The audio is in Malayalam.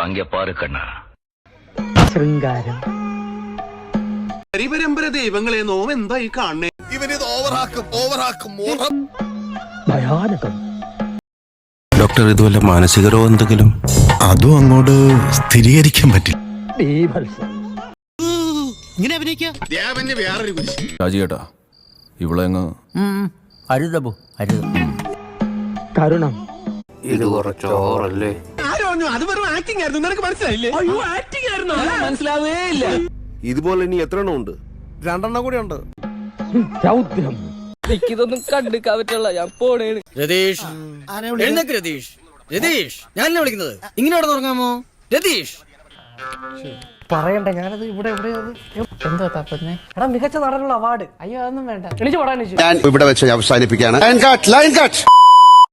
അങ്ക പാரு കണ്ണ ശൃംഗാരം പരിപരമ്പര ദൈവങ്ങളെ നോം എന്തായി കാണണേ? ഇവനിത് ഓവറാക്കും ഭയാനകം. ഡോക്ടർ, ഇതുവല്ല മാനസിക രോഗം എന്തെങ്കിലും? അതും അങ്ങോട്ട് സ്ഥിരീകരിക്കാൻ പറ്റില്ല. ബീഭത്സം. രാജിയേട്ടാ, ഇവിടെ അരുതബു അരുത്. കരുണം. ഇത് കുറച്ചോറല്ലേ? അത് വെറും ആക്ടിംഗ് ആയിരുന്നു, നിനക്ക് മനസ്സിലായില്ലേ? അയ്യോ, ആക്ടിംഗ് ആയിരുന്നു, മനസ്സിലാവേ ഇല്ല. ഇതുപോലെ ഇനി എത്ര എണ്ണം ഉണ്ട്? 2 എണ്ണം കൂടെ ഉണ്ട്. രൗദ്രം. ഇതൊന്നും കണ്ടിക്കാൻ പറ്റുള്ള ഞാൻ പോണേണ്. രതീഷ് എഴുന്നേക്ക്. രതീഷ് ഞാൻ വിളിക്കുന്നത് ഇങ്ങനെ അവിടെ തുടങ്ങാമോ? രതീഷ് പറയണ്ട, ഞാനത് ഇവിടെ എന്തോ തപ്പന്നെ. എടാ, മികച്ച നടനുള്ള അവാർഡ്. അയ്യോ, അതൊന്നും വേണ്ട. എണീച്ച് പോടാ. ഞാൻ ഇവിടെ വെച്ച് അവസാനിപ്പിക്കുകയാണ്.